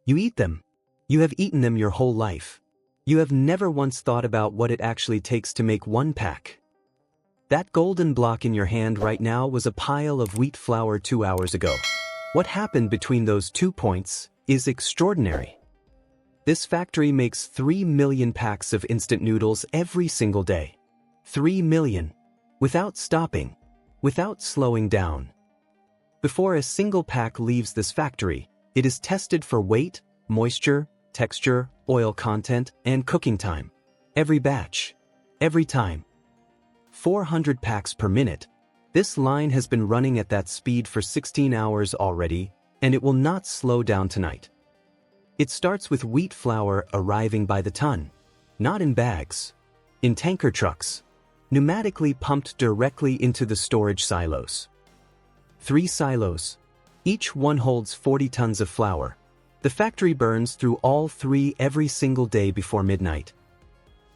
You eat them. You have eaten them your whole life. You have never once thought about what it actually takes to make one pack. That golden block in your hand right now was a pile of wheat flour 2 hours ago. What happened between those 2 points is extraordinary. This factory makes 3 million packs of instant noodles every single day. 3 million. Without stopping. Without slowing down. Before a single pack leaves this factory, it is tested for weight, moisture, texture, oil content, and cooking time. Every batch. Every time. 400 packs per minute. This line has been running at that speed for 16 hours already, and it will not slow down tonight. It starts with wheat flour arriving by the ton. Not in bags. In tanker trucks. Pneumatically pumped directly into the storage silos. 3 silos. Each one holds 40 tons of flour. The factory burns through all 3 every single day before midnight.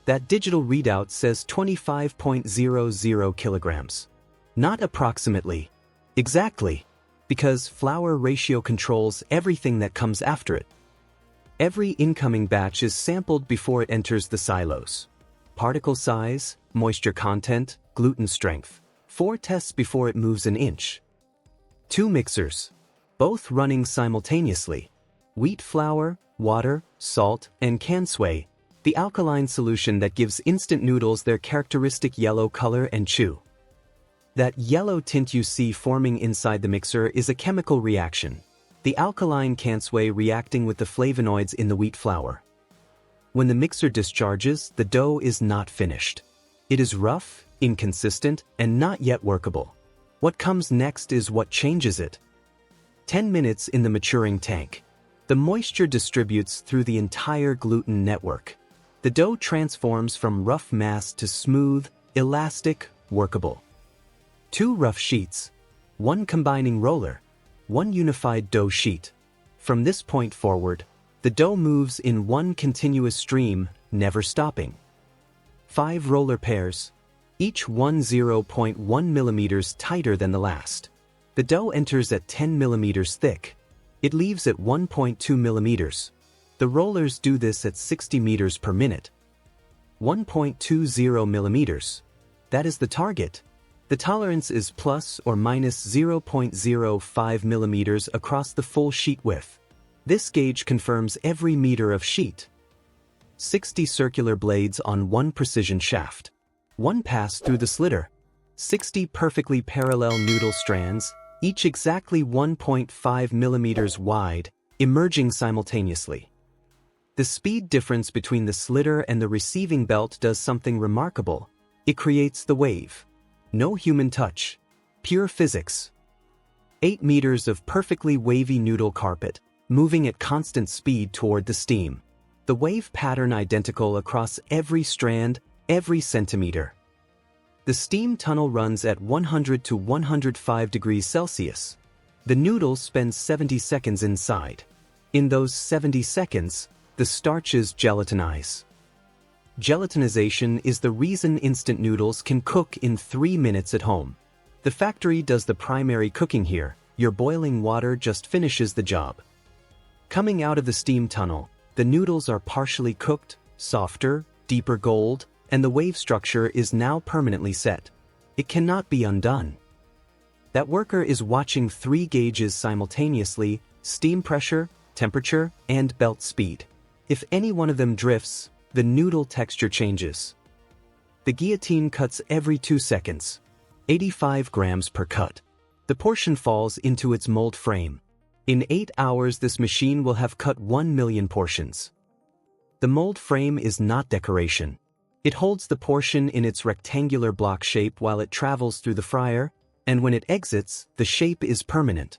That digital readout says 25.00 kilograms. Not approximately. Exactly. Because flour ratio controls everything that comes after it. Every incoming batch is sampled before it enters the silos. Particle size, moisture content, gluten strength. 4 tests before it moves an inch. 2 mixers. Both running simultaneously. Wheat flour, water, salt, and cansway. The alkaline solution that gives instant noodles their characteristic yellow color and chew. That yellow tint you see forming inside the mixer is a chemical reaction. The alkaline cansway reacting with the flavonoids in the wheat flour. When the mixer discharges, the dough is not finished. It is rough, inconsistent, and not yet workable. What comes next is what changes it. 10 minutes in the maturing tank. The moisture distributes through the entire gluten network. The dough transforms from rough mass to smooth, elastic, workable. 2 rough sheets. 1 combining roller. 1 unified dough sheet. From this point forward, the dough moves in one continuous stream, never stopping. 5 roller pairs. Each one 0.1 millimeters tighter than the last. The dough enters at 10 millimeters thick. It leaves at 1.2 millimeters. The rollers do this at 60 meters per minute. 1.20 millimeters. That is the target. The tolerance is plus or minus 0.05 millimeters across the full sheet width. This gauge confirms every meter of sheet. 60 circular blades on 1 precision shaft. 1 pass through the slitter. 60 perfectly parallel noodle strands, each exactly 1.5 millimeters wide, emerging simultaneously. The speed difference between the slitter and the receiving belt does something remarkable. It creates the wave. No human touch. Pure physics. 8 meters of perfectly wavy noodle carpet, moving at constant speed toward the steam. The wave pattern identical across every strand, every centimeter. The steam tunnel runs at 100 to 105 degrees Celsius. The noodle spends 70 seconds inside. In those 70 seconds, the starches gelatinize. Gelatinization is the reason instant noodles can cook in 3 minutes at home. The factory does the primary cooking here. Your boiling water just finishes the job. Coming out of the steam tunnel, the noodles are partially cooked, softer, deeper gold, and the wave structure is now permanently set. It cannot be undone. That worker is watching 3 gauges simultaneously: steam pressure, temperature, and belt speed. If any one of them drifts, the noodle texture changes. The guillotine cuts every 2 seconds. 85 grams per cut. The portion falls into its mold frame. In 8 hours this machine will have cut 1 million portions. The mold frame is not decoration. It holds the portion in its rectangular block shape while it travels through the fryer, and when it exits, the shape is permanent.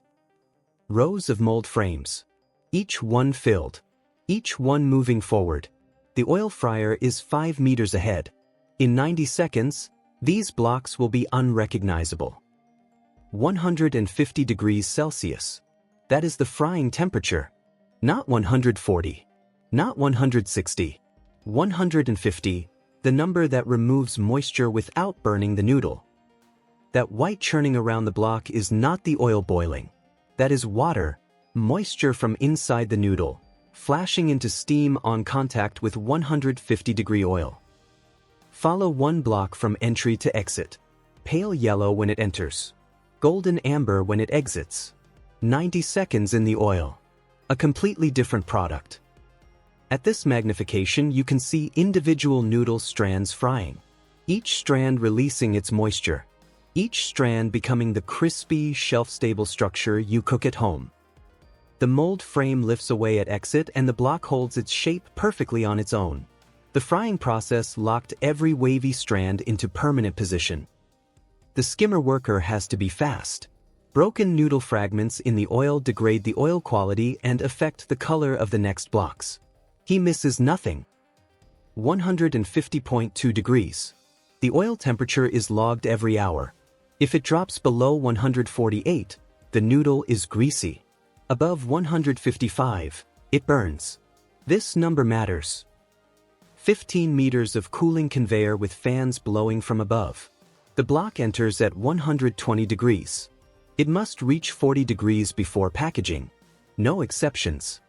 Rows of mold frames. Each one filled. Each one moving forward. The oil fryer is 5 meters ahead. In 90 seconds, these blocks will be unrecognizable. 150 degrees Celsius. That is the frying temperature. Not 140. Not 160. 150, the number that removes moisture without burning the noodle. That white churning around the block is not the oil boiling. That is water, moisture from inside the noodle. flashing into steam on contact with 150-degree oil. Follow one block from entry to exit. Pale yellow when it enters. Golden amber when it exits. 90 seconds in the oil. A completely different product. At this magnification you can see individual noodle strands frying. Each strand releasing its moisture. Each strand becoming the crispy, shelf-stable structure you cook at home. The mold frame lifts away at exit and the block holds its shape perfectly on its own. The frying process locked every wavy strand into permanent position. The skimmer worker has to be fast. Broken noodle fragments in the oil degrade the oil quality and affect the color of the next blocks. He misses nothing. 150.2 degrees. The oil temperature is logged every hour. If it drops below 148, the noodle is greasy. Above 155, it burns. This number matters. 15 meters of cooling conveyor with fans blowing from above. The block enters at 120 degrees. It must reach 40 degrees before packaging. No exceptions.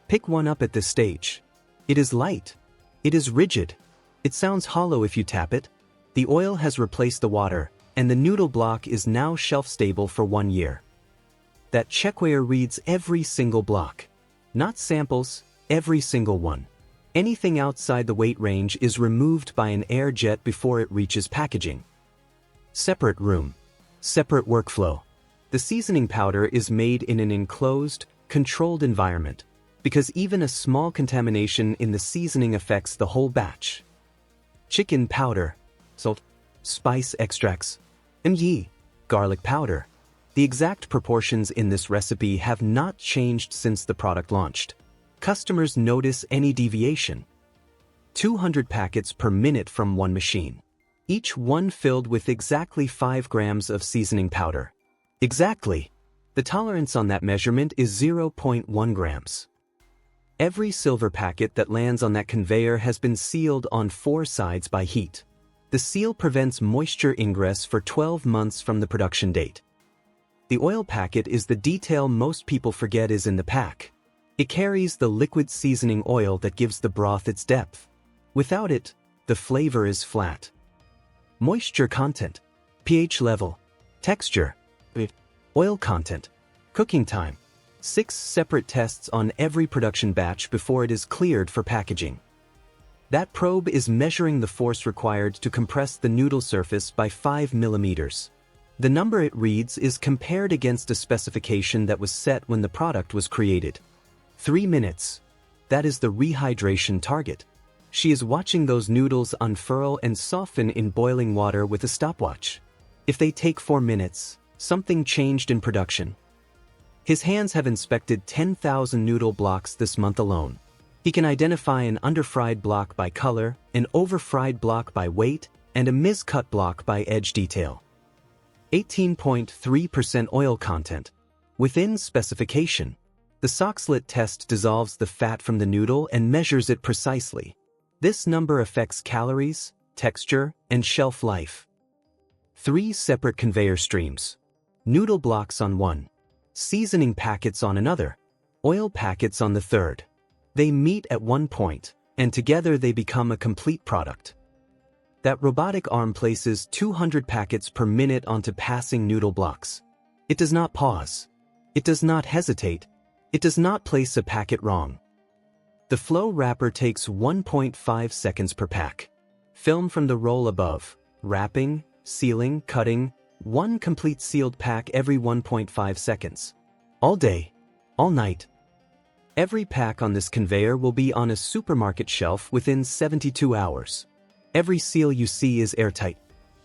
Pick one up at this stage. It is light. It is rigid. It sounds hollow if you tap it. The oil has replaced the water, and the noodle block is now shelf-stable for 1 year. That checkweigher reads every single block. Not samples, every single one. Anything outside the weight range is removed by an air jet before it reaches packaging. Separate room. Separate workflow. The seasoning powder is made in an enclosed, controlled environment, because even a small contamination in the seasoning affects the whole batch. Chicken powder, salt, spice extracts, and garlic powder. The exact proportions in this recipe have not changed since the product launched. Customers notice any deviation. 200 packets per minute from one machine. Each one filled with exactly 5 grams of seasoning powder. Exactly. The tolerance on that measurement is 0.1 grams. Every silver packet that lands on that conveyor has been sealed on 4 sides by heat. The seal prevents moisture ingress for 12 months from the production date. The oil packet is the detail most people forget is in the pack. It carries the liquid seasoning oil that gives the broth its depth. Without it, the flavor is flat. Moisture content, pH level, texture, oil content, cooking time. 6 separate tests on every production batch before it is cleared for packaging. That probe is measuring the force required to compress the noodle surface by 5 millimeters. The number it reads is compared against a specification that was set when the product was created. 3 minutes. That is the rehydration target. She is watching those noodles unfurl and soften in boiling water with a stopwatch. If they take 4 minutes, something changed in production. His hands have inspected 10,000 noodle blocks this month alone. He can identify an underfried block by color, an overfried block by weight, and a miscut block by edge detail. 18.3% oil content. Within specification. The sock-slit test dissolves the fat from the noodle and measures it precisely. This number affects calories, texture, and shelf life. 3 separate conveyor streams. Noodle blocks on one. Seasoning packets on another. Oil packets on the third. They meet at one point, and together they become a complete product. That robotic arm places 200 packets per minute onto passing noodle blocks. It does not pause. It does not hesitate. It does not place a packet wrong. The flow wrapper takes 1.5 seconds per pack. Film from the roll above. Wrapping, sealing, cutting. 1 complete sealed pack every 1.5 seconds. All day. All night. Every pack on this conveyor will be on a supermarket shelf within 72 hours. Every seal you see is airtight.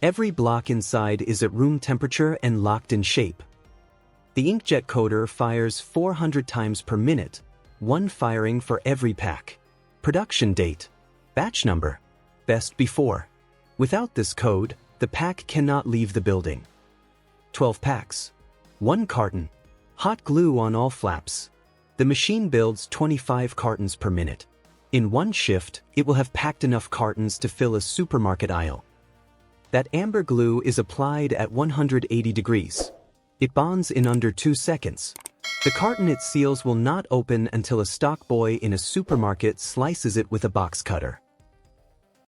Every block inside is at room temperature and locked in shape. The inkjet coder fires 400 times per minute, 1 firing for every pack. Production date. Batch number. Best before. Without this code, the pack cannot leave the building. 12 packs. 1 carton. Hot glue on all flaps. The machine builds 25 cartons per minute. In 1 shift, it will have packed enough cartons to fill a supermarket aisle. That amber glue is applied at 180 degrees. It bonds in under 2 seconds. The carton it seals will not open until a stock boy in a supermarket slices it with a box cutter.